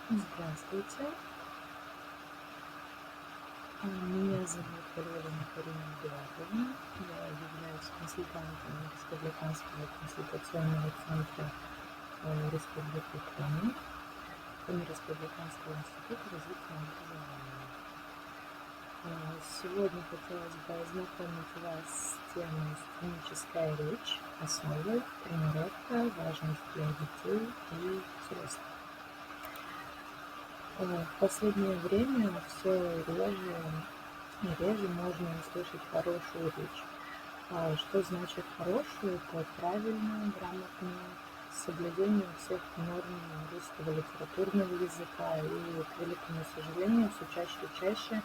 Здравствуйте, меня зовут Валерия Карина Эдуардовна. Я являюсь консультантом Республиканского консультационного центра Республики Коми и Республиканского института развития образования. Сегодня хотелось бы ознакомить вас с темой «Сценическая речь. Основы, тренировка, важность для детей и взрослых». В последнее время все реже и реже можно услышать хорошую речь. Что значит хорошую? Это правильную, грамотную, с соблюдением всех норм русского литературного языка. И, к великому сожалению, все чаще и чаще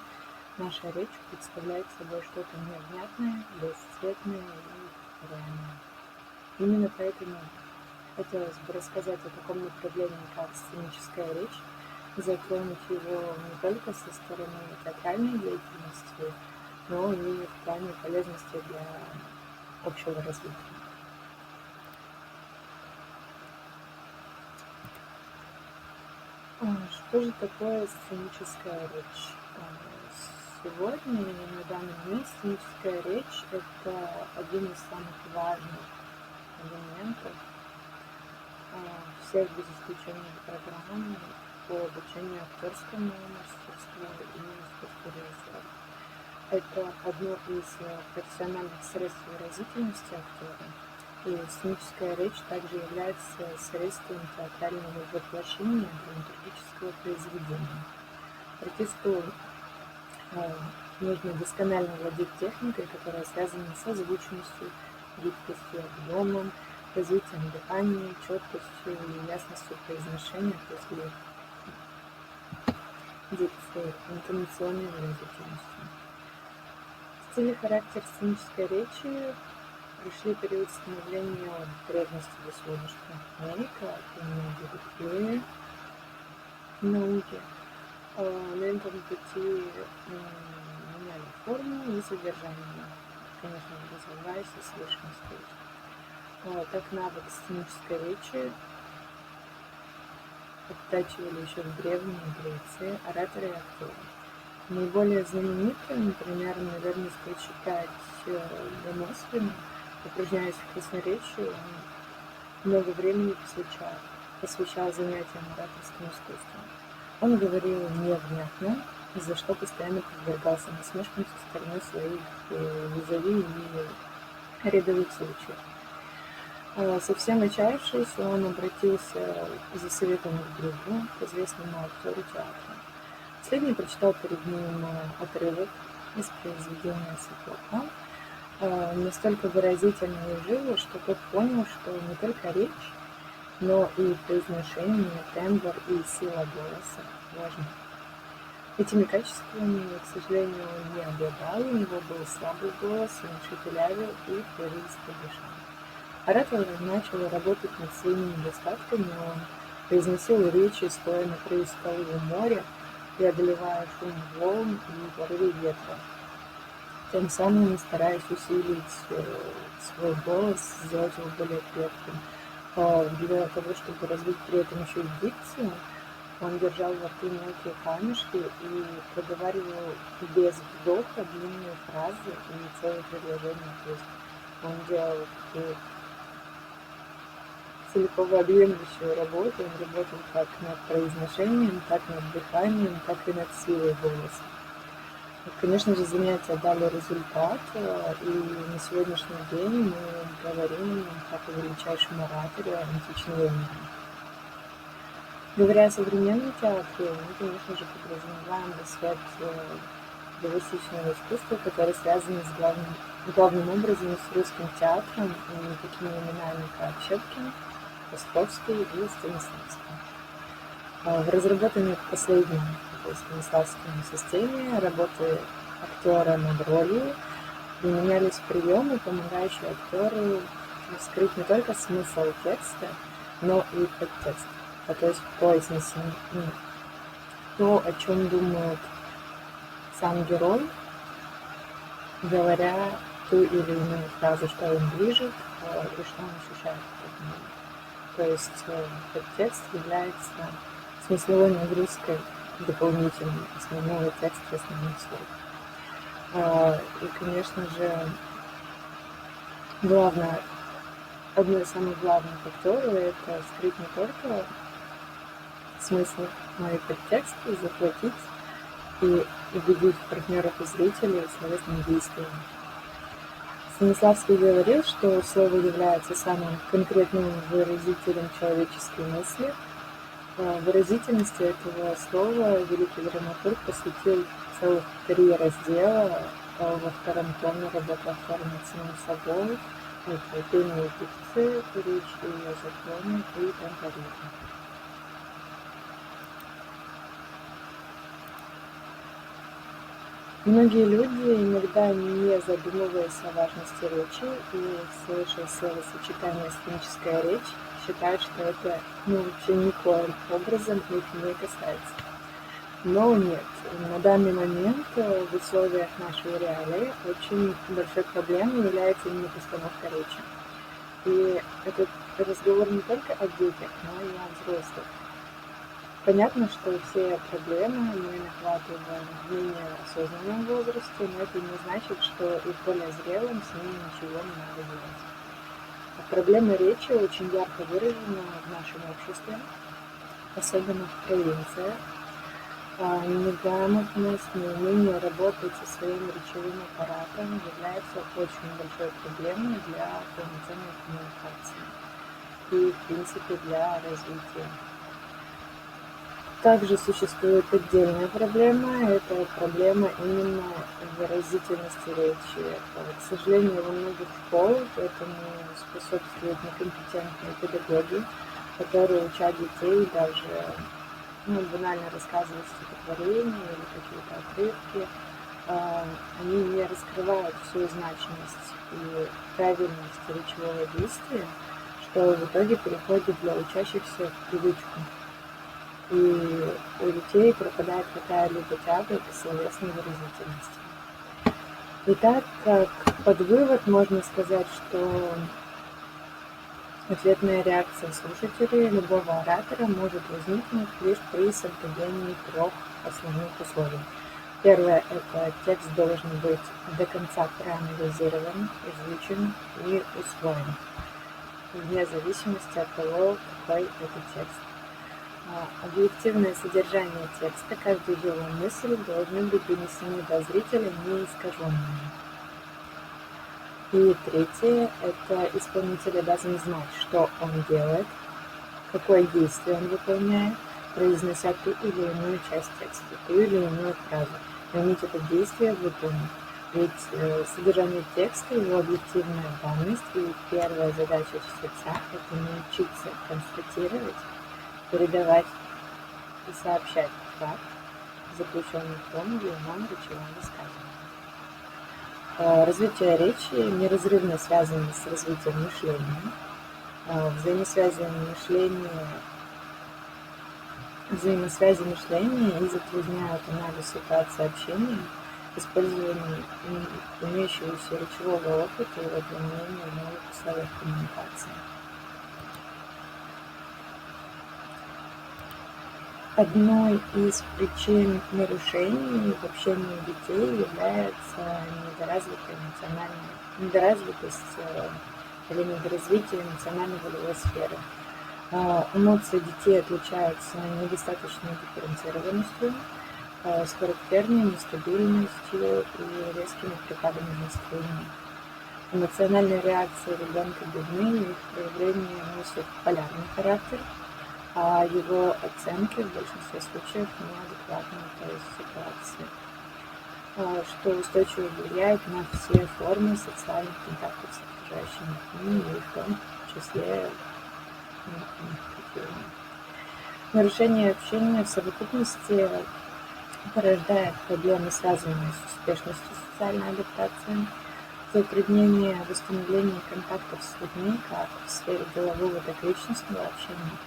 наша речь представляет собой что-то невнятное, бесцветное и повторяемое. Именно поэтому хотелось бы рассказать о таком направлении, как сценическая речь, затронуть его не только со стороны театральной деятельности, но и в плане полезности для общего развития. Что же такое сценическая речь? Сегодня и на данный момент сценическая речь – это один из самых важных элементов всех без исключения программ по обучению актерскому мастерству и искусству режиссера. Это одно из профессиональных средств выразительности актера. И сценическая речь также является средством театрального воплощения драматургического произведения. Артисту нужно досконально владеть техникой, которая связана со звучностью, гибкостью, объемом, развитием дыхания, четкостью и ясностью произношения после дикции, интонационной выразительностью. Стиль и характер сценической речи пришли период становления от древности до сегодняшнего дня, как и многие другие науки. На этом пути меняли форму и содержание, конечно, развиваясь и совершенствуясь. Так навык сценической речи оттачивали еще в Древней Греции ораторы и актеры. Наиболее знаменитым, например, наверное, стоит считать Демосфена. Упражняясь в красноречии, он много времени посвящал занятиям ораторским искусством. Он говорил невнятно, за что постоянно подвергался насмешкам со стороны своих визави и рядовых случаев. Совсем отчаявшись, он обратился за советом к другу, к известному актеру театра. Последний прочитал перед ним отрывок из произведения Софокла, настолько выразительно и живо, что тот понял, что не только речь, но и произношение, тембр и сила голоса важны. Этими качествами, к сожалению, он не обладал, у него был слабый голос, он шепелявил и прерывисто дышал. Оратор начал работать над своими недостатками, он произносил речи, стоя на краю скалы у моря, преодолевая шум волн и порывы ветра, тем самым стараясь усилить свой голос, сделать его более крепким. Для того, чтобы развить при этом еще и дикцию, он держал во рту мелкие камешки и проговаривал без вдоха длинные фразы и целые предложения. То есть он делал такую целиково-объемлющую работу, он работал как над произношением, так над дыханием, так и над силой голоса. Конечно же, занятия дали результат, и на сегодняшний день мы говорим как о величайшем ораторе античного мира. Говоря о современном театре, мы, конечно же, подразумеваем свет реалистичного искусства, который связан главным образом с русским театром и такими именами, как Щепкин, Островский и Станиславский. В разработанной последней Станиславской системе работы актера над ролью применялись приемы, помогающие актеру скрыть не только смысл текста, но и подтекст. То есть произнесение, то, о чем думает сам герой, говоря ту или иную фразу, что им движет и что он ощущает в этот момент. То есть подтекст является смысловой нагрузкой дополнительной основного текста, основных слов. И, конечно же, одно из самых главных факторов — это скрыть не только смысл, но и подтекст, и захватить и убедить партнеров и зрителей словесным действием. Станиславский говорил, что слово является самым конкретным выразителем человеческой мысли. Выразительности этого слова великий драматург посвятил целых 3 раздела во втором томе работы над самим собой. Это пение и дикция, речь и ее законы и темпоритм. Многие люди, иногда не задумываясь о важности речи и слыша словосочетание «сценическая речь», считают, что это вообще никоим образом их не касается. Но нет, на данный момент в условиях нашей реалии очень большой проблемой является именно постановка речи. И этот разговор не только о детях, но и о взрослых. Понятно, что все проблемы мы нахватываем в менее осознанном возрасте, но это не значит, что и в более зрелом с ними ничего не надо делать. Проблема речи очень ярко выражена в нашем обществе, особенно в провинциях. Неграмотность, неумение работать со своим речевым аппаратом является очень большой проблемой для полноценной коммуникации и, в принципе, для развития. Также существует отдельная проблема, это проблема именно выразительности речи. К сожалению, во многих школах этому способствуют некомпетентные педагоги, которые учат детей даже банально рассказывать стихотворения или какие-то отрывки. Они не раскрывают всю значимость и правильность речевого действия, что в итоге переходит для учащихся в привычку. И у детей пропадает какая-либо тяга к словесной выразительности. Итак, как под вывод можно сказать, что ответная реакция слушателей любого оратора может возникнуть лишь при соблюдении 3 основных условий. Первое — это текст должен быть до конца проанализирован, изучен и усвоен, вне зависимости от того, какой это текст. Объективное содержание текста, каждая его мысль должны быть донесены до зрителя неискаженными. И третье — это исполнитель обязан знать, что он делает, какое действие он выполняет, произнося ту или иную часть текста, ту или иную фразу, и уметь это действие выполнить. Ведь содержание текста, его объективная данность и первая задача чтеца — это научиться констатировать, передавать и сообщать факт, заключенный в том или ином речевом высказывании. Развитие речи неразрывно связано с развитием мышления. Взаимосвязи мышления и затрудняют анализ ситуации общения, использование имеющегося речевого опыта и применение новых условий коммуникации. Одной из причин нарушений в общении детей является недоразвитость или недоразвитие эмоционально-волевой сферы. Эмоции детей отличаются недостаточной дифференцированностью, с характерной нестабильностью и резкими припадами настроения. Эмоциональные реакции ребенка бедны, и их проявления носят полярный характер, а его оценки в большинстве случаев неадекватны той ситуации, что устойчиво влияет на все формы социальных контактов с окружающими людьми, и в том числе нарушение общения в совокупности порождает проблемы, связанные с успешностью социальной адаптации, затруднение восстановления контактов с людьми как в сфере делового, так и личностного общения,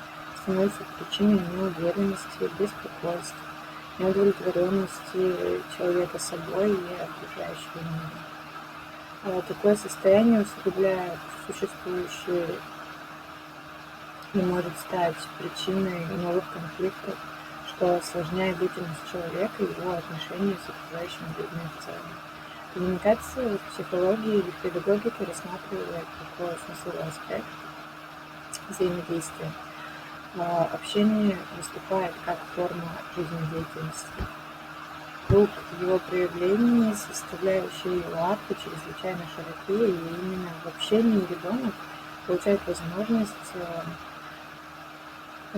становится причиной неуверенности, беспокойств, неудовлетворенности человека собой и окружающего мира. Такое состояние усугубляет и может стать причиной новых конфликтов, что осложняет деятельность человека и его отношения с окружающими людьми в целом. Коммуникация в психологии или в педагогике рассматривает такой смысловой аспект взаимодействия. Общение выступает как форма жизнедеятельности. Круг его проявлений, составляющие его акты, чрезвычайно широки, и именно в общении ребенок получает возможность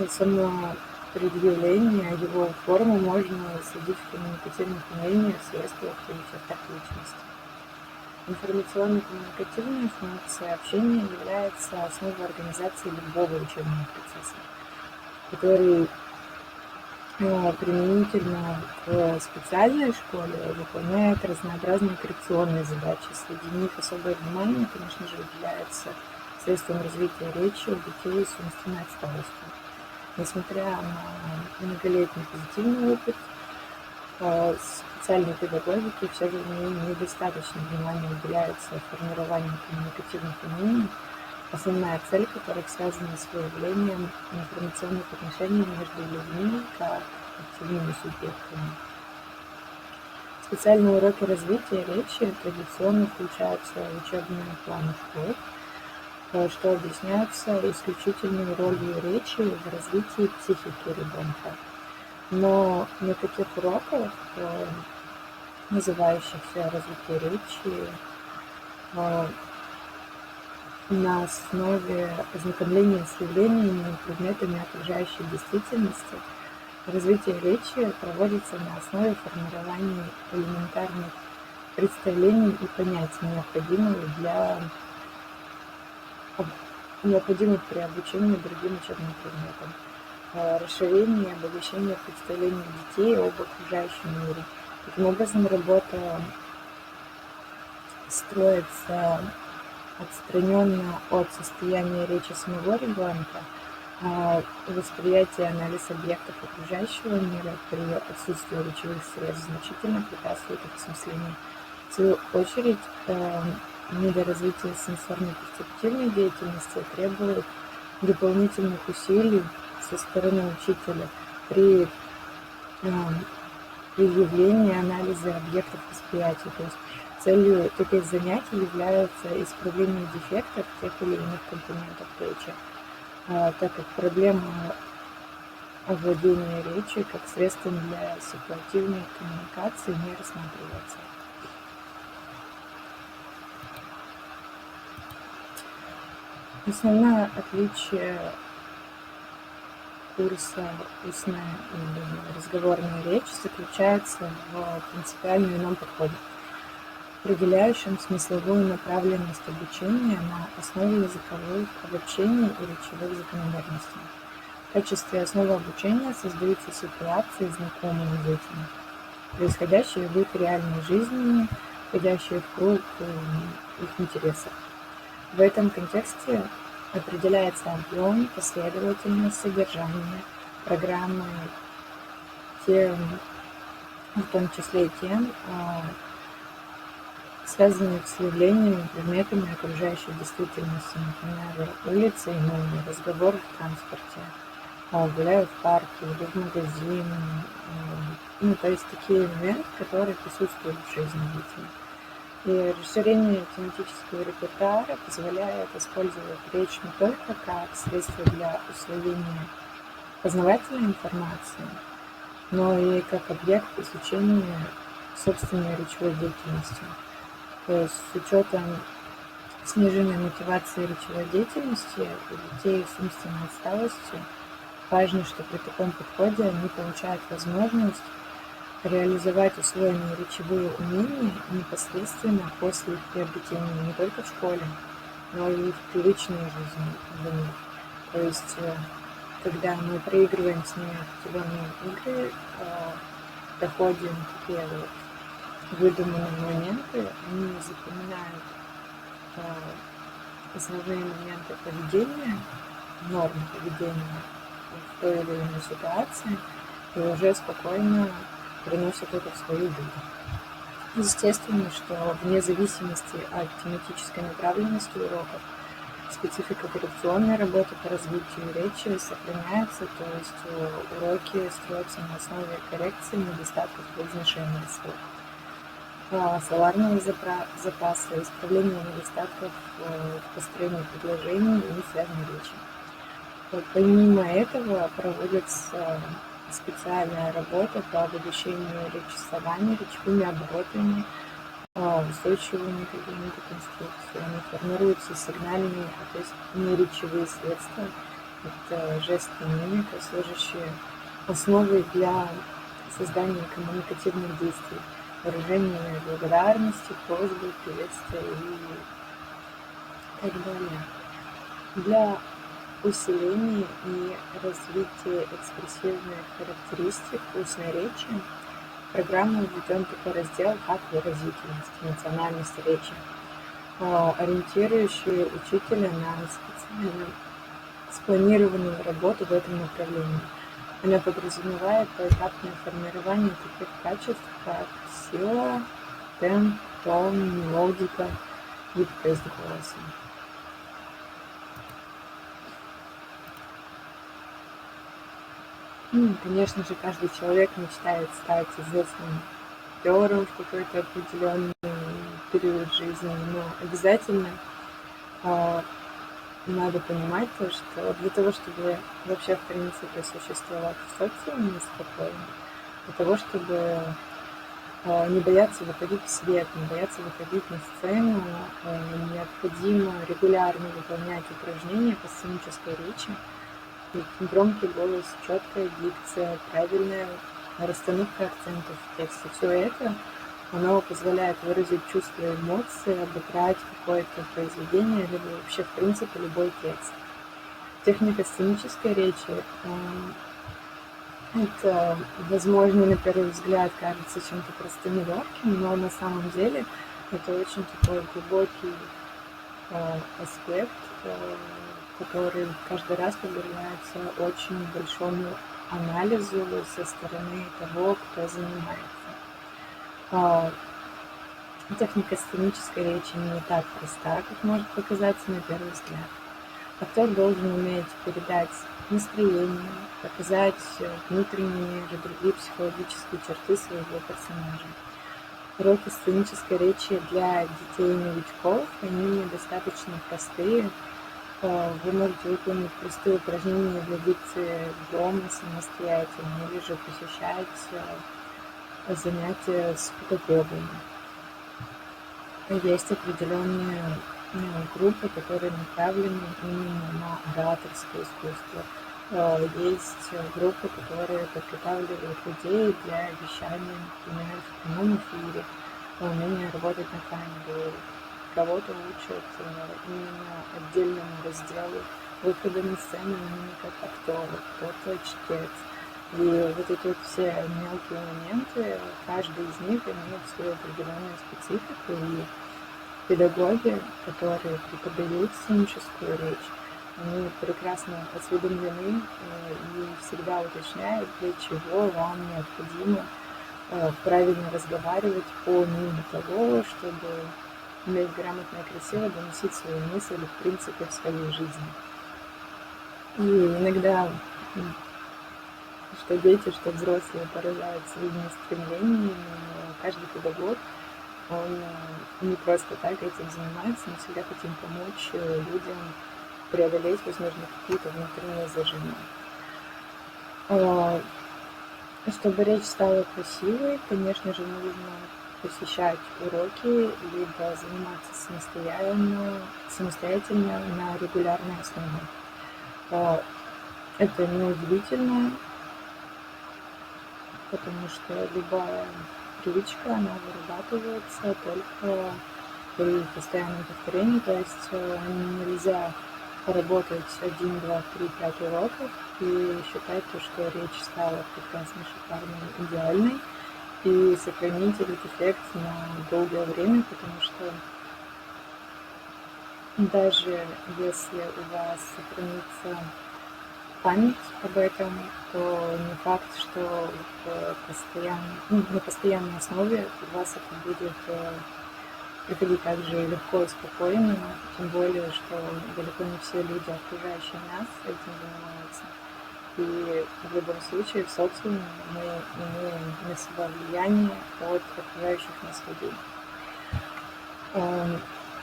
самопредъявления. Его форму можно следить в коммуникативных умениях, свойствах и чертах личности. Информационно-коммуникативная функция общения является основой организации любого учебного процесса, который применительно к специальной школе выполняет разнообразные коррекционные задачи. Среди них особое внимание, конечно же, уделяется средствам развития речи у детей с умственной отсталостью. Несмотря на многолетний позитивный опыт специальной педагогики, все же недостаточно внимания уделяется формированию коммуникативных умений, основная цель которых связана с выявлением информационных отношений между людьми как активными субъектами. Специальные уроки развития речи традиционно включаются в учебные планы школ, что объясняется исключительной ролью речи в развитии психики ребенка. Но на таких уроках, называющихся развитие речи, на основе ознакомления с явлениями и предметами окружающей действительности, развитие речи проводится на основе формирования элементарных представлений и понятий, необходимых при обучении другим учебным предметам, расширение и обогащение представлений детей об окружающем мире. Таким образом, работа строится отстраненно от состояния речи самого ребенка, восприятие и анализ объектов окружающего мира при отсутствии речевых средств значительно препятствует их осмыслению. В свою очередь, недоразвитие сенсорно-перцептивной деятельности требует дополнительных усилий со стороны учителя при выявлении и анализе объектов восприятия. То есть целью таких занятий является исправление дефектов тех или иных компонентов речи, так как проблема овладения речью как средством для ситуативной коммуникации не рассматривается. Основное отличие курса устная или разговорная речь заключается в принципиально ином подходе, определяющем смысловую направленность обучения на основе языковых обобщений и речевых закономерностей. В качестве основы обучения создаются ситуации, знакомые детям, происходящие в их реальной жизни, входящие в круг их интересов. В этом контексте определяется объем, последовательность, содержание программы, в том числе и тем, связанных с явлениями, предметами окружающей действительности, например, улицы, разговор в транспорте, гуляю в парке или в магазин, то есть такие элементы, которые присутствуют в жизни детей. И расширение тематического репертуара позволяет использовать речь не только как средство для усвоения познавательной информации, но и как объект изучения собственной речевой деятельности. То есть с учетом снижения мотивации речевой деятельности у детей с умственной отсталостью важно, что при таком подходе они получают возможность реализовать усвоенные речевые умения непосредственно после их приобретения не только в школе, но и в привычной жизни для них. То есть, когда мы проигрываем с ними определенные игры, проходим такие выдуманные моменты, они запоминают основные моменты поведения, нормы поведения в той или иной ситуации, и уже спокойно приносят это в свою жизнь. Естественно, что вне зависимости от тематической направленности уроков специфика коррекционной работы по развитию речи сохраняется, то есть уроки строятся на основе коррекции недостатков произношения слов, словарного запаса, исправления недостатков в построении предложений и связанной речи. Помимо этого проводится специальная работа по обогащению речесования речевыми оборотами, устойчивыми какими-то конструкциями. Формируются сигнальные, то есть неречевые средства, это жесты и мимика, служащие основой для создания коммуникативных действий, выражения благодарности, просьбы, приветствия и так далее. Для усиления и развития экспрессивных характеристик устной речи в программу введен такой раздел, как выразительность, эмоциональность речи, ориентирующий учителя на специально спланированную работу в этом направлении. Она подразумевает поэтапное формирование таких качеств, как сила, темп, тон, мелодика, гибкость голоса. Конечно же, каждый человек мечтает стать известным актером в какой-то определенный период жизни, но обязательно надо понимать то, что для того, чтобы вообще, в принципе, существовать в социуме спокойно, для того, чтобы не бояться выходить в свет, не бояться выходить на сцену, необходимо регулярно выполнять упражнения по сценической речи. Громкий голос, четкая дикция, правильная расстановка акцентов в тексте. Все это, оно позволяет выразить чувства и эмоции, обыграть какое-то произведение, либо вообще, в принципе, любой текст. Техника сценической речи это, возможно, на первый взгляд кажется чем-то простым и легким, но на самом деле это очень такой глубокий аспект, который каждый раз подвергается очень большому анализу со стороны того, кто занимается. Техника сценической речи не так проста, как может показаться на первый взгляд. Актер должен уметь передать настроение, показать внутренние или другие психологические черты своего персонажа. Уроки сценической речи для детей и новичков, они достаточно простые. Вы можете выполнить простые упражнения для дикции дома самостоятельно или же посещать занятия с педагогами. Есть определенные группы, которые направлены именно на ораторское искусство. Есть группы, которые подготавливают людей для вещания, например, в прямом эфире, умение работать на камеру. Кого-то учат именно отдельному разделу выхода на сцену именно как актера, кто-то чтец. И вот эти вот все мелкие моменты, каждый из них имеет свою определенную специфику, и педагоги, которые преподают сценическую речь, они прекрасно осведомлены и всегда уточняют, для чего вам необходимо правильно разговаривать помимо того, чтобы уметь грамотно и красиво доносить свою мысль, в принципе, в своей жизни. И иногда что дети, что взрослые поражают своими стремлениями, но каждый педагог, он не просто так этим занимается, мы всегда хотим помочь людям преодолеть, возможно, какие-то внутренние зажимы. Чтобы речь стала красивой, конечно же, нужно посещать уроки, либо заниматься самостоятельно на регулярной основе. Это неудивительно, потому что любая привычка, она вырабатывается только при постоянном повторении, то есть нельзя поработать 1, 2, 3, 5 уроков и считать то, что речь стала прекрасной, шикарной, идеальной, и сохранить этот эффект на долгое время, потому что даже если у вас сохранится память об этом, то не факт, что на постоянной основе у вас это будет приходить так же легко и спокойно, тем более, что далеко не все люди, окружающие нас, этим занимаются. И в любом случае в социуме мы имеем на себя влияние от окружающих нас людей.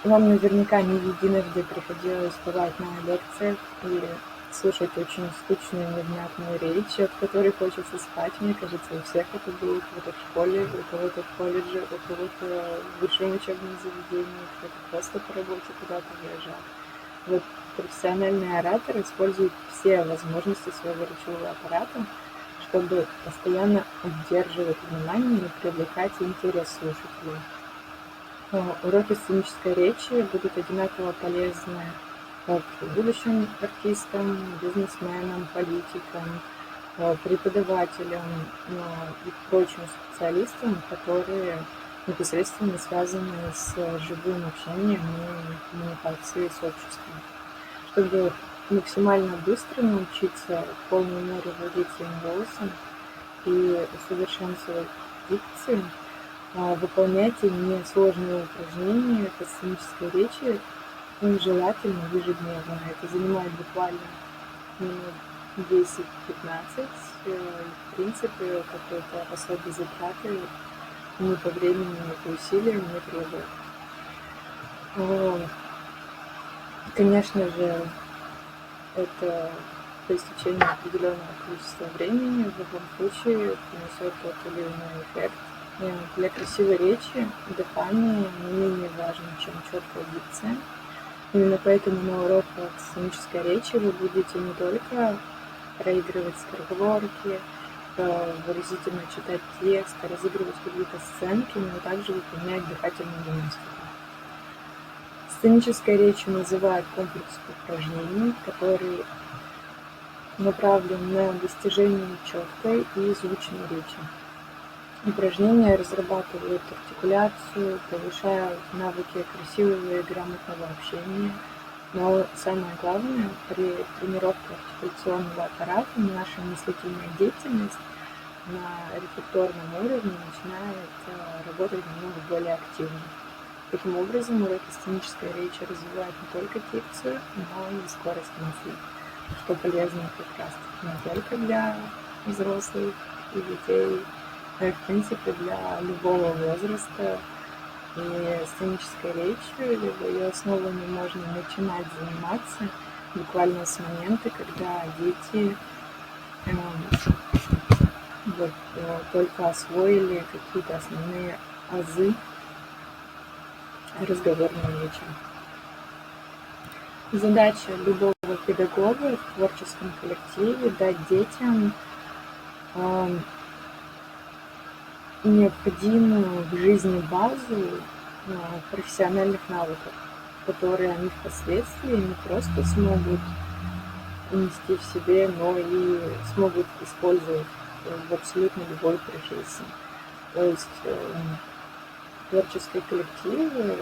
Вам наверняка не единожды приходилось бывать на лекциях и слушать очень скучную, невнятную речь, от которой хочется спать. Мне кажется, у всех это было, у кого-то в школе, у кого-то в колледже, у кого-то в высшем учебном заведении, кто-то просто по работе куда-то выезжал. Вот профессиональный оратор использует все возможности своего речевого аппарата, чтобы постоянно удерживать внимание и привлекать интерес слушателей. Уроки сценической речи будут одинаково полезны как будущим артистам, бизнесменам, политикам, преподавателям и прочим специалистам, которые непосредственно связаны с живым общением и коммуникацией с обществом. Чтобы максимально быстро научиться в полной мере владеть своим голосом и усовершенствовать дикцию, выполняйте несложные упражнения по сценической речи, желательно ежедневно. Это занимает буквально минут 10-15. В принципе, какой-то особой затраты ни по времени, ни по усилиям не требует. Конечно же, это по истечении определенного количества времени в любом случае принесет тот или иной эффект. Для красивой речи дыхание не менее важно, чем четкая дикция. Именно поэтому на уроках сценической речи вы будете не только проигрывать скороговорки, выразительно читать текст, разыгрывать какие-то сценки, но также выполнять дыхательную гимнастику. Сценической речью называют комплекс упражнений, который направлен на достижение четкой и звучной речи. Упражнения разрабатывают артикуляцию, повышают навыки красивого и грамотного общения, но самое главное, при тренировке артикуляционного аппарата наша мыслительная деятельность на рефлекторном уровне начинает работать намного более активно. Таким образом, уроки сценической речи развивают не только дикцию, но и скорость мысли, что полезно как раз не только для взрослых и детей, но и в принципе для любого возраста. И сценической речью, либо ее основами можно начинать заниматься буквально с момента, когда дети только освоили какие-то основные азы разговорной речи. Задача любого педагога в творческом коллективе дать детям необходимую в жизни базу профессиональных навыков, которые они впоследствии не просто смогут нести в себе, но и смогут использовать в абсолютно любой профессии. То есть творческие коллективы,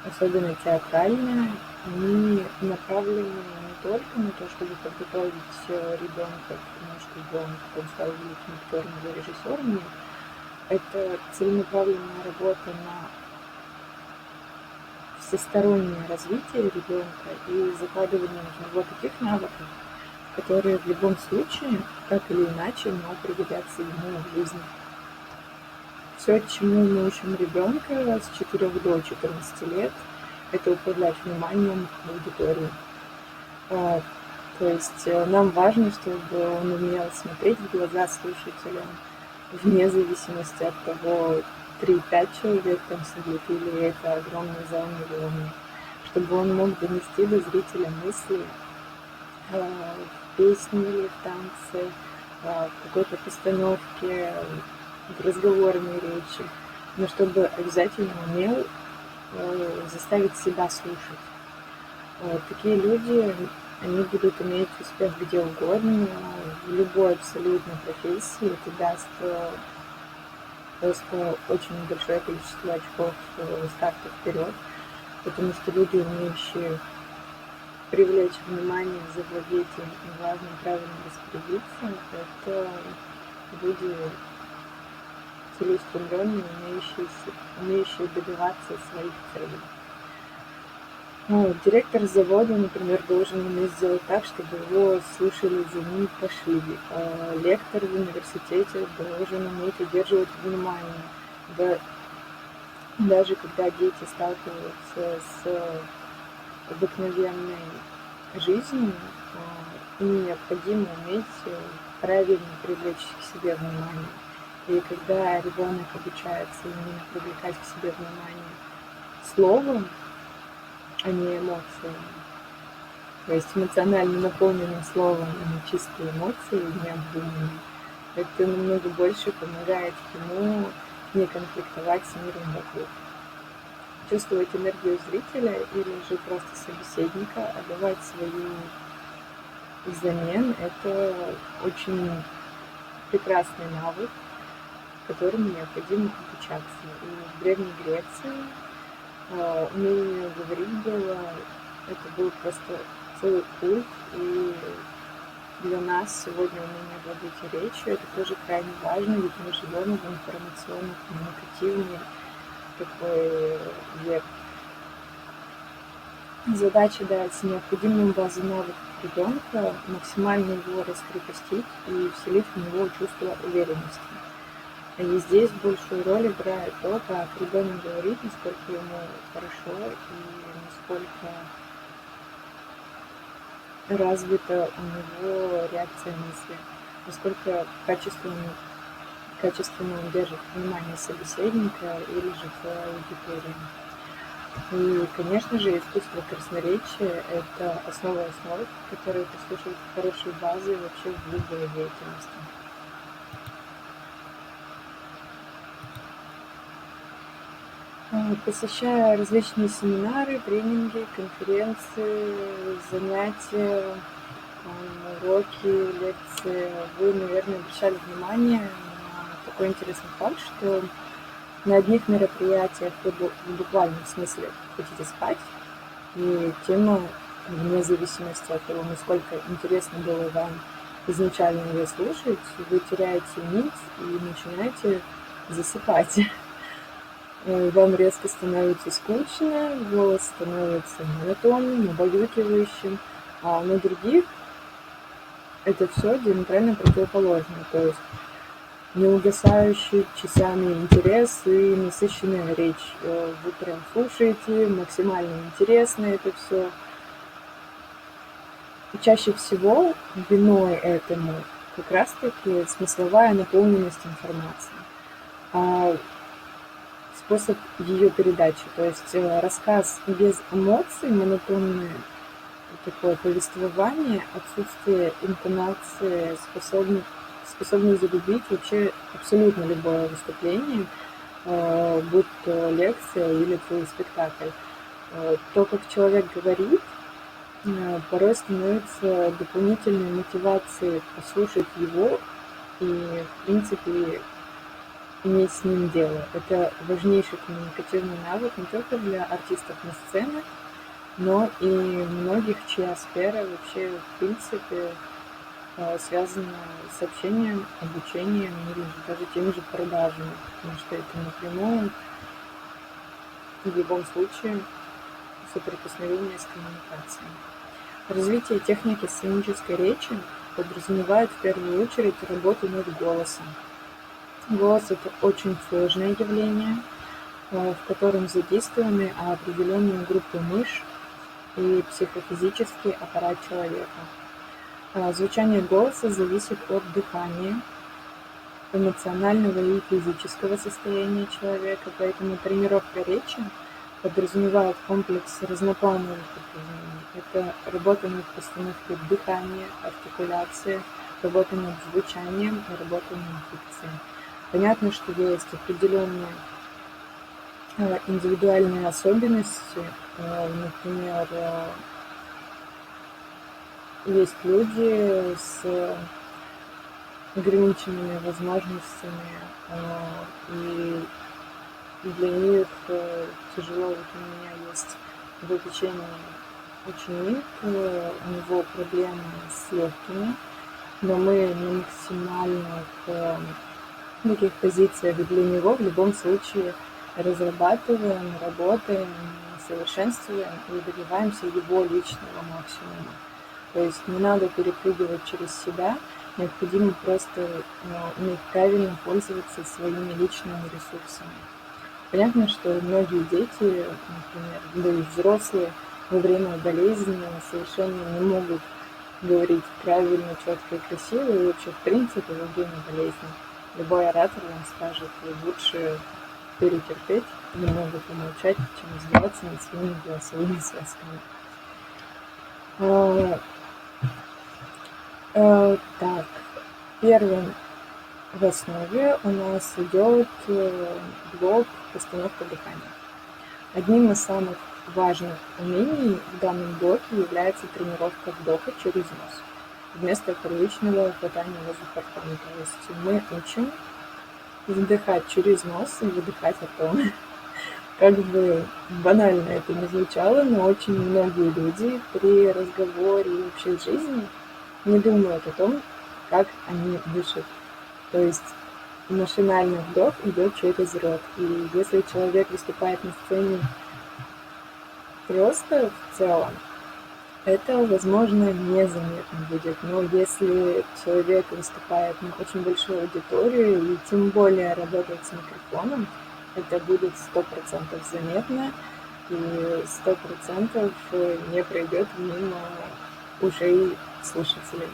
особенно театральные, они направлены не только на то, чтобы подготовить ребенка к тому, чтобы он потом стал великим актером или режиссером. Нет. Это целенаправленная работа на всестороннее развитие ребенка и закладывание в него таких навыков, которые в любом случае, так или иначе, но пригодятся ему в жизни. Все, чему мы учим ребенка с 4 до 14 лет, это управлять вниманием аудитории. То есть нам важно, чтобы он умел смотреть в глаза слушателям, вне зависимости от того, 3-5 человек там сидит, или это огромный зал миллионов, чтобы он мог донести до зрителя мысли в песне или в танце, в какой-то постановке, в разговорной речи, но чтобы обязательно умел заставить себя слушать. Такие люди, они будут иметь успех где угодно, в любой абсолютно профессии. Это даст просто очень большое количество очков старта вперед, потому что люди, умеющие привлечь внимание, завладеть им, и важно правильно распорядиться, это люди целеустремленные, умеющие добиваться своих целей. Директор завода, например, должен уметь сделать так, чтобы его слушали, за ним пошли. Лектор в университете должен уметь удерживать внимание. Да, даже когда дети сталкиваются с обыкновенной жизнью, им необходимо уметь правильно привлечь к себе внимание. И когда ребенок обучается именно привлекать к себе внимание словом, а не эмоциями, то есть эмоционально наполненным словом, а не чистые эмоции, необдуманные, это намного больше помогает ему не конфликтовать с миром вокруг. Чувствовать энергию зрителя или же просто собеседника, отдавать свою взамен – это очень прекрасный навык, которому необходимо обучаться. И в Древней Греции умение говорить это был просто целый культ, и для нас сегодня умение владеть речью – это тоже крайне важно, ведь мы живем в информационно-коммуникативный такой век. Задача дать необходимую базу навыков ребенка, максимально его раскрепостить и вселить в него чувство уверенности. И здесь большую роль играет то, как ребенок говорит, насколько ему хорошо и насколько развита у него реакция мысли, насколько качественно он держит внимание собеседника или же целой аудитории. И, конечно же, искусство красноречия – это основа основ, которая послужит хорошей базой вообще в любой деятельности. Посещая различные семинары, тренинги, конференции, занятия, уроки, лекции, вы, наверное, обращали внимание на такой интересный факт, что на одних мероприятиях вы в буквальном смысле хотите спать, и тема, вне зависимости от того, насколько интересно было вам изначально ее слушать, вы теряете нить и начинаете засыпать. Вам резко становится скучно, голос становится монотонным, убаюкивающим, а на других это все диаметрально противоположно, то есть неугасающий часами интерес и насыщенная речь. Вы прям слушаете, максимально интересно это все. Чаще всего виной этому как раз-таки смысловая наполненность информации. Способ ее передачи, то есть рассказ без эмоций, монотонное такое повествование, отсутствие интонации способны загубить вообще абсолютно любое выступление, будь то лекция или твой спектакль. То, как человек говорит, порой становится дополнительной мотивацией послушать его и, в принципе, иметь с ним дело. Это важнейший коммуникативный навык не только для артистов на сцене, но и многих, чья сфера вообще в принципе связана с общением, обучением или даже теми же продажами, потому что это напрямую в любом случае соприкосновение с коммуникацией. Развитие техники сценической речи подразумевает в первую очередь работу над голосом. Голос – это очень сложное явление, в котором задействованы определенные группы мышц и психофизический аппарат человека. Звучание голоса зависит от дыхания, эмоционального и физического состояния человека, поэтому тренировка речи подразумевает комплекс разноплановых упражнений. Это работа над постановкой дыхания, артикуляции, работа над звучанием и работа над дикцией. Понятно, что есть определенные индивидуальные особенности. Например, есть люди с ограниченными возможностями, и для них тяжело. Вот у меня есть в обучении ученик, у него проблемы с легкими, но мы на максимальных таких позициях для него в любом случае разрабатываем, работаем, совершенствуем и добиваемся его личного максимума. То есть не надо перепрыгивать через себя, необходимо просто уметь правильно пользоваться своими личными ресурсами. Понятно, что многие дети, например, да и взрослые, во время болезни совершенно не могут говорить правильно, четко и красиво, и вообще, в принципе, во время болезни любой оратор вам скажет, лучше перетерпеть, немного помолчать, чем издеваться над своими голосовыми связками. Так, первым в основе у нас идет блок «Постановка дыхания». Одним из самых важных умений в данном блоке является тренировка вдоха через нос вместо первичного хватания воздуха ртом. То есть мы учим вдыхать через нос и выдыхать ртом. Как бы банально это не звучало, но очень многие люди при разговоре и вообще жизни не думают о том, как они дышат. То есть машинальный вдох идет через рот. И если человек выступает на сцене просто в целом, это, возможно, незаметно будет. Но если человек выступает на очень большую аудиторию и тем более работает с микрофоном, это будет 100% заметно и 100% не пройдет мимо ушей слушателей.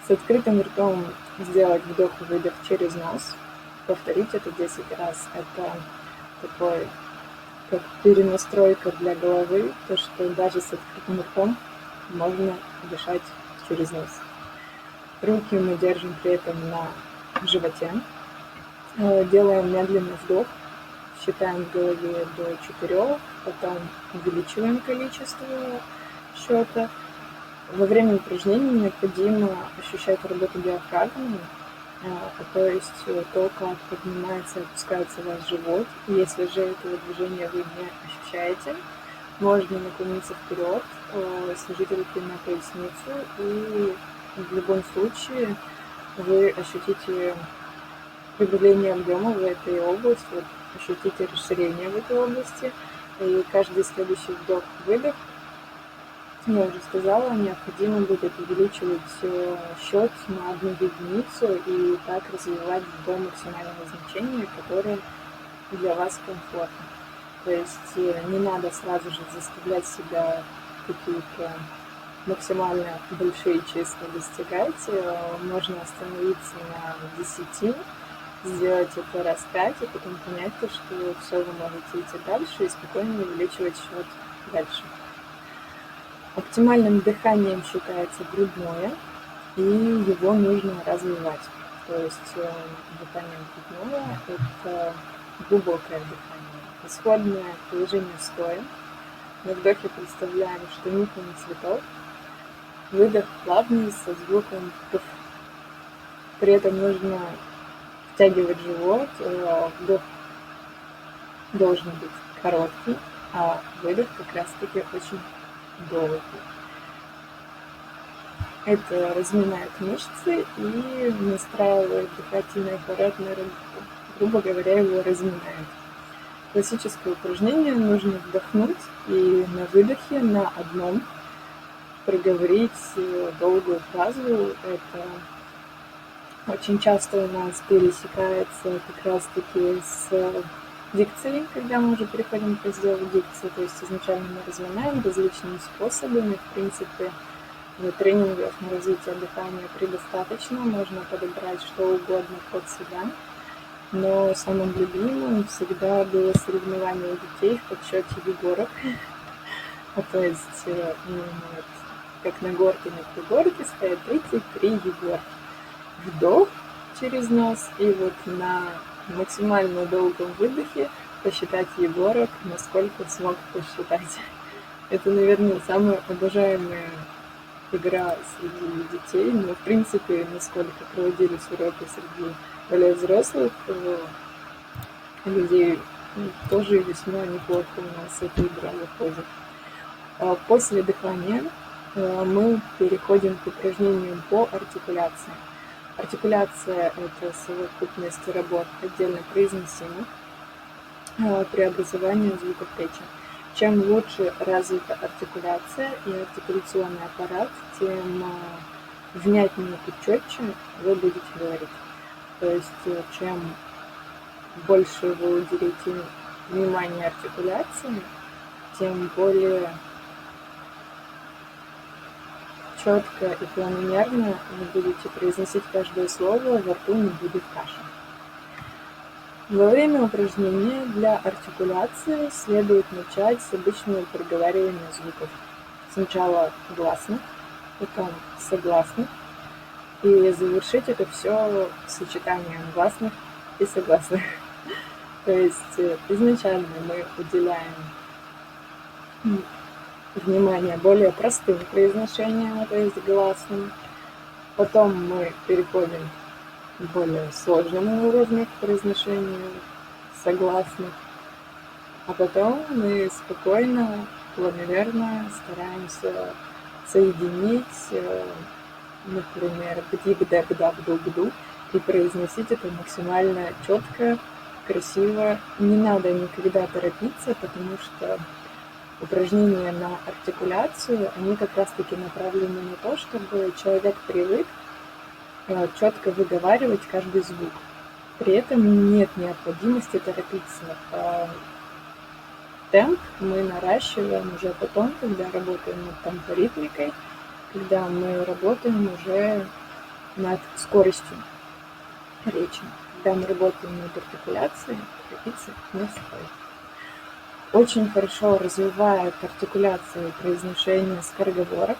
С открытым ртом сделать вдох и выдох через нос. Повторить это 10 раз. Это такой, как перенастройка для головы, то, что даже с открытым ртом можно дышать через нос. Руки мы держим при этом на животе. Делаем медленный вдох. Считаем в голове до 4, потом увеличиваем количество счета. Во время упражнений необходимо ощущать работу диафрагмы, то есть то, как поднимается и опускается ваш живот. Если же этого движения вы не ощущаете, можно наклониться вперед, сложить руки на поясницу, и в любом случае вы ощутите прибавление объема в этой области, вот, ощутите расширение в этой области, и каждый следующий вдох-выдох, я уже сказала, необходимо будет увеличивать счет на 1 единицу и так развивать до максимального значения, которое для вас комфортно. То есть не надо сразу же заставлять себя какие-то максимально большие числа достигать. Можно остановиться на 10, сделать это раз 5, и потом понять, что все, вы можете идти дальше и спокойно увеличивать счет дальше. Оптимальным дыханием считается грудное, и его нужно развивать. То есть дыхание грудное – это глубокое дыхание. Исходное положение стоя. На вдохе представляем, что нюхаем цветок. Выдох плавный со звуком «пф». При этом нужно втягивать живот. Вдох должен быть короткий, а выдох как раз-таки очень долгий. Это разминает мышцы и настраивает дыхательный аппарат на работу. Грубо говоря, его разминает. Классическое упражнение нужно вдохнуть и на выдохе на одном проговорить долгую фразу. Это очень часто у нас пересекается как раз-таки с дикцией, когда мы уже переходим к разделу дикции. То есть изначально мы разминаем различными способами. В принципе, тренингов на развитие дыхания предостаточно. Можно подобрать что угодно под себя. Но самым любимым всегда было соревнование детей в подсчете егорок. То есть как на горке, на пригорке стоят 33 егорки. Вдох через нос, и вот на максимально долгом выдохе посчитать егорок, насколько смог посчитать. Это, наверное, самая обожаемая игра среди детей, но, в принципе, насколько проводились уроки среди более взрослых людей, тоже весьма неплохо у нас эта игра выходит. После дыхания мы переходим к упражнениям по артикуляции. Артикуляция – это совокупность работ отдельно произносимых при образовании звуков речи. Чем лучше развита артикуляция и артикуляционный аппарат, тем внятнее и четче вы будете говорить. То есть чем больше вы уделите внимание артикуляции, тем более четко и планомерно вы будете произносить каждое слово, во рту не будет каши. Во время упражнения для артикуляции следует начать с обычного проговаривания звуков. Сначала гласных, потом согласных, и завершить это все сочетанием гласных и согласных. То есть изначально мы уделяем внимание более простым произношениям, то есть гласным. Потом мы переходим к более сложному уровню произношения согласных. А потом мы спокойно, планомерно стараемся соединить, например, бди-бда-бда-бду-бду, и произносить это максимально четко, красиво. Не надо никогда торопиться, потому что упражнения на артикуляцию, они как раз-таки направлены на то, чтобы человек привык четко выговаривать каждый звук. При этом нет необходимости торопиться. Темп мы наращиваем уже потом, когда работаем над темпоритмикой, когда мы работаем уже над скоростью речи. Когда мы работаем над артикуляцией, торопиться не стоит. Очень хорошо развивает артикуляцию произношения скороговорок,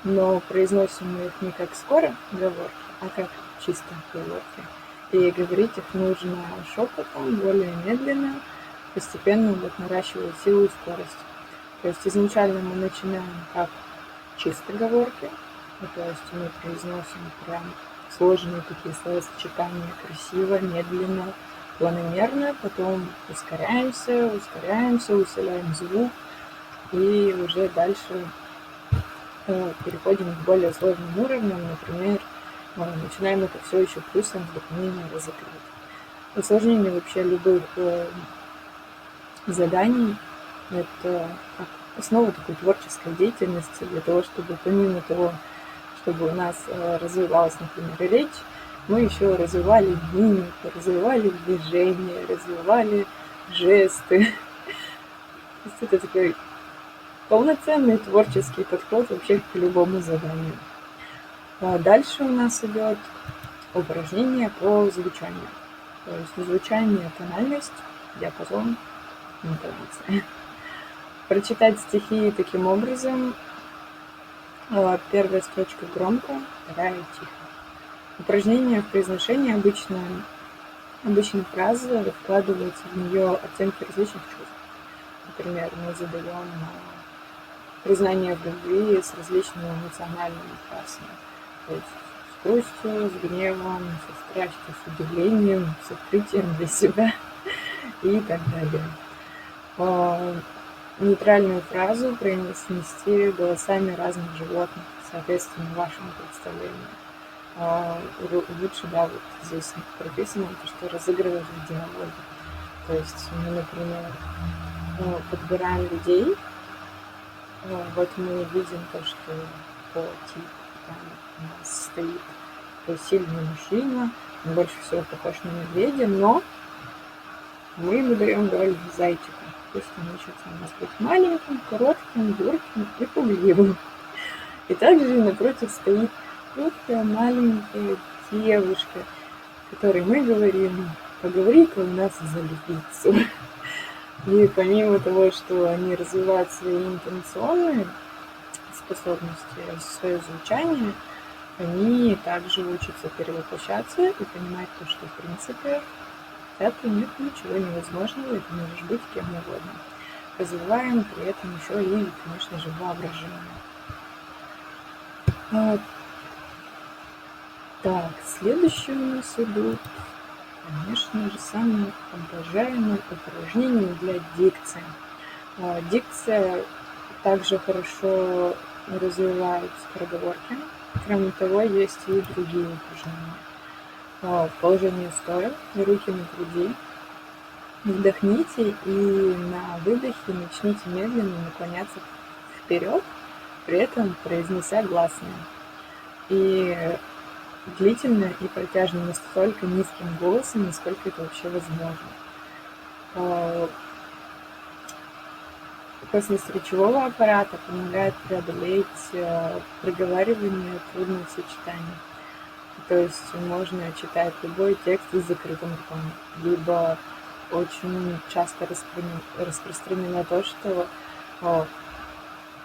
но произносим мы их не как скороговорки, а как чисто говорки. И говорить их нужно шепотом, более медленно, постепенно наращивая силу и скорость. То есть изначально мы начинаем как чисто говорки, то есть мы произносим прям сложные такие словосочетания красиво, медленно, планомерно, потом ускоряемся, усиляем звук и уже дальше переходим к более сложным уровням, например, начинаем это все еще плюсом в дополнение разыгрывать. Усложнение вообще любых заданий – это основа такой творческой деятельности для того, чтобы помимо того, чтобы у нас развивалась, например, речь, мы еще развивали мимику, развивали движения, развивали жесты. То есть это такой полноценный творческий подход вообще к любому заданию. Дальше у нас идет упражнение по звучанию. То есть звучание, тональность, диапазон, интонация. Прочитать стихи таким образом. Первая строчка громко, вторая тихо. Упражнение в произношении обычно фраза вкладывается в нее оттенки различных чувств. Например, мы задаем признание в любви с различными эмоциональными фразами. То есть с грустью, с гневом, со страстью, с удивлением, с открытием для себя и так далее. Нейтральную фразу произнести голосами разных животных, соответственно, вашему представлению. Лучше, да, вот здесь прописано, что разыгрывать в диалоге. То есть мы, например, подбираем людей, вот мы видим то, что по типу там у нас стоит такой сильный мужчина, он больше всего похож на медведя, но мы ему даем роль зайчика. Пусть он учится у нас быть маленьким, коротким, юрким и пугливым. И также напротив стоит хрупкая маленькая девушка, которой мы говорим: поговори-ка у нас за львицу. И помимо того, что они развивают свои интонационные способности, свое звучание, они также учатся перевоплощаться и понимать то, что в принципе это нет ничего невозможного, и ты можешь быть кем угодно. Развиваем при этом еще и, конечно же, воображение. Так, следующие у нас идут, конечно же, самые обожаемые упражнения для дикции. Дикция также хорошо развивает скороговорки, Кроме того, есть и другие упражнения. В положении стоя, руки на груди. Вдохните и на выдохе начните медленно наклоняться вперед, при этом произнеся гласные. И длительно и протяжно, настолько низким голосом, насколько это вообще возможно. Косность речевого аппарата помогает преодолеть проговаривание трудных сочетаний. То есть можно читать любой текст с закрытым ртом, либо очень часто распространено то, что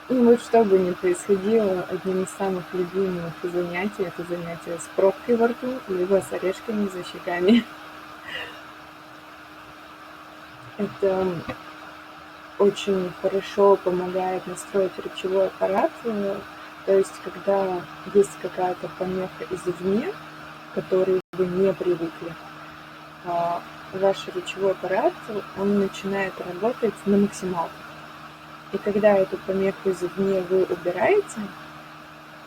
вот что бы ни происходило, одним из самых любимых занятий это занятие с пробкой во рту, либо с орешками за щеками. Это очень хорошо помогает настроить речевой аппарат, то есть когда есть какая-то помеха извне, к которой вы не привыкли, ваш речевой аппарат, он начинает работать на максималках. И когда эту помеху извне вы убираете,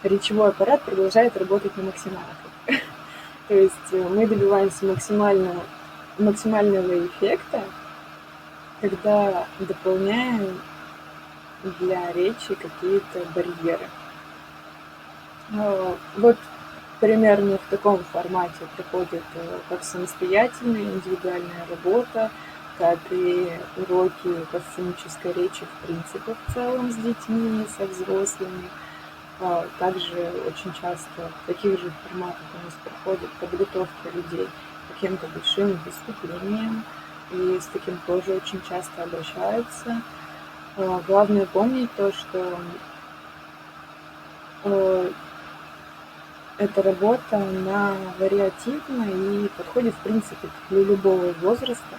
речевой аппарат продолжает работать на максималках. То есть мы добиваемся максимального эффекта, когда дополняем для речи какие-то барьеры. Вот примерно в таком формате проходит как самостоятельная индивидуальная работа, так и уроки по сценической речи в принципе в целом с детьми, со взрослыми. Также очень часто в таких же форматах у нас проходит подготовка людей к каким-то большим выступлениям, и с таким тоже очень часто обращаются. Главное помнить то, что эта работа, она вариативна и подходит, в принципе, для любого возраста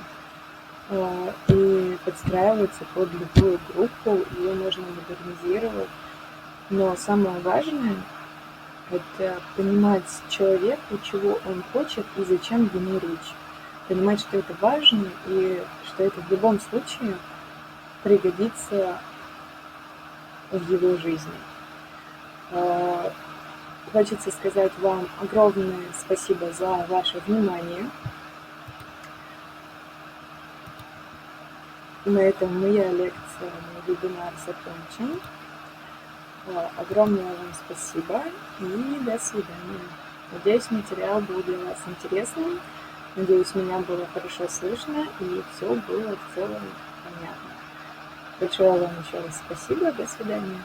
и подстраивается под любую группу, ее можно модернизировать. Но самое важное – это понимать человека, чего он хочет и зачем ему речь. Понимать, что это важно и что это в любом случае пригодится в его жизни. Хочется сказать вам огромное спасибо за ваше внимание. На этом моя лекция, мой вебинар закончен. Огромное вам спасибо и до свидания. Надеюсь, материал был для вас интересным. Надеюсь, меня было хорошо слышно и все было в целом понятно. Большое вам еще раз спасибо. До свидания.